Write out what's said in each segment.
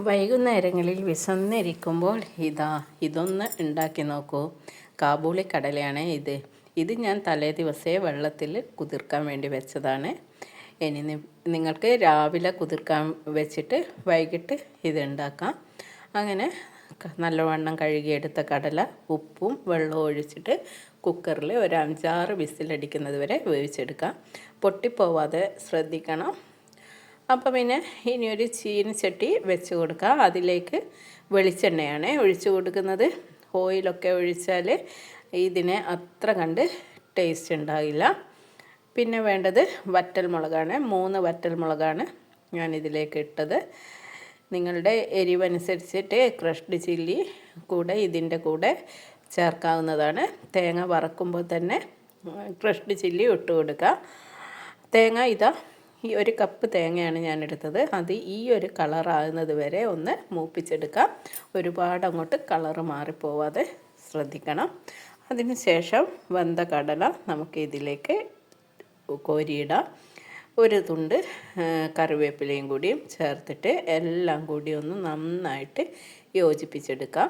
വൈകുന്നേരങ്ങളിൽ വിശന്നിരിക്കുമ്പോൾ ഇതൊന്ന് ഉണ്ടാക്കി നോക്കൂ. കാബൂളി കടലയാണ് ഇത് ഞാൻ തലേ ദിവസമേ വെള്ളത്തിൽ കുതിർക്കാൻ വേണ്ടി വെച്ചതാണ്. ഇനി നിങ്ങൾക്ക് രാവിലെ കുതിർക്കാൻ വെച്ചിട്ട് വൈകിട്ട് ഇത് ഉണ്ടാക്കാം. അങ്ങനെ നല്ലവണ്ണം കഴുകിയെടുത്ത കടല ഉപ്പും വെള്ളവും ഒഴിച്ചിട്ട് കുക്കറിൽ ഒരു 5-6 വിസിലടിക്കുന്നത് വരെ വേവിച്ചെടുക്കാം. പൊട്ടിപ്പോവാതെ ശ്രദ്ധിക്കണം. അപ്പോൾ പിന്നെ ഇനിയൊരു ചീനച്ചട്ടി വെച്ച് കൊടുക്കുക. അതിലേക്ക് വെളിച്ചെണ്ണയാണ് ഒഴിച്ച് കൊടുക്കുന്നത്. ഓയിലൊക്കെ ഒഴിച്ചാൽ ഇതിന് അത്ര കണ്ട് ടേസ്റ്റ് ഉണ്ടാകില്ല. പിന്നെ വേണ്ടത് വറ്റൽമുളകാണ്. 3 വറ്റൽമുളകാണ് ഞാനിതിലേക്ക് ഇട്ടത്. നിങ്ങളുടെ എരിവനുസരിച്ചിട്ട് ക്രഷ്ഡ് ചില്ലി കൂടെ ഇതിൻ്റെ കൂടെ ചേർക്കാവുന്നതാണ്. തേങ്ങ വറക്കുമ്പോൾ തന്നെ ക്രഷ്ഡ് ചില്ലി ഇട്ട് കൊടുക്കുക. തേങ്ങ ഈ 1 കപ്പ് തേങ്ങയാണ് ഞാൻ എടുത്തത്. അത് ഈ ഒരു കളറാകുന്നത് വരെ ഒന്ന് മൂപ്പിച്ചെടുക്കാം. ഒരുപാട് അങ്ങോട്ട് കളറ് മാറിപ്പോവാതെ ശ്രദ്ധിക്കണം. അതിന് ശേഷം വെന്ത കടല നമുക്ക് ഇതിലേക്ക് കോരിയിടാം. ഒരു തുണ്ട് കറിവേപ്പിലയും കൂടിയും ചേർത്തിട്ട് എല്ലാം കൂടി ഒന്ന് നന്നായിട്ട് യോജിപ്പിച്ചെടുക്കാം.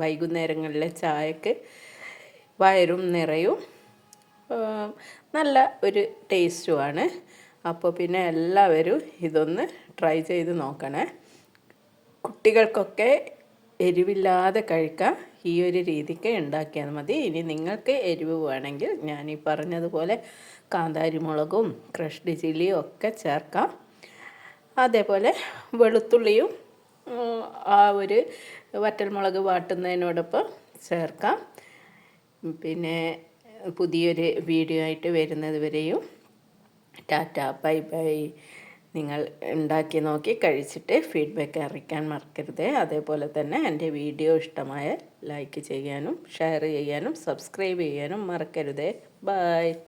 വൈകുന്നേരങ്ങളിലെ ചായക്ക് വയറും നിറയും, നല്ല ഒരു ടേസ്റ്റുമാണ്. അപ്പോൾ പിന്നെ എല്ലാവരും ഇതൊന്ന് ട്രൈ ചെയ്ത് നോക്കണേ. കുട്ടികൾക്കൊക്കെ എരിവില്ലാതെ കഴിക്കാം. ഈ ഒരു രീതിക്ക് ഉണ്ടാക്കിയാൽ മതി. ഇനി നിങ്ങൾക്ക് എരിവ് വേണമെങ്കിൽ ഞാൻ ഈ പറഞ്ഞതുപോലെ കാന്താരി മുളകും ക്രഷ്ഡ് ചില്ലിയും ഒക്കെ ചേർക്കാം. അതേപോലെ വെളുത്തുള്ളിയും ആ ഒരു വറ്റൽമുളക് വാട്ടുന്നതിനോടൊപ്പം ചേർക്കാം. പിന്നെ പുതിയൊരു വീഡിയോ ആയിട്ട് വരുന്നത് വരെയും ടാറ്റ, ബൈ ബൈ. നിങ്ങൾ ഉണ്ടാക്കി നോക്കി കഴിച്ചിട്ട് ഫീഡ്ബാക്ക് അറിയിക്കാൻ മറക്കരുത്. അതേപോലെ തന്നെ എൻ്റെ വീഡിയോ ഇഷ്ടമായ ലൈക്ക് ചെയ്യാനും ഷെയർ ചെയ്യാനും സബ്സ്ക്രൈബ് ചെയ്യാനും മറക്കരുത്. ബൈ.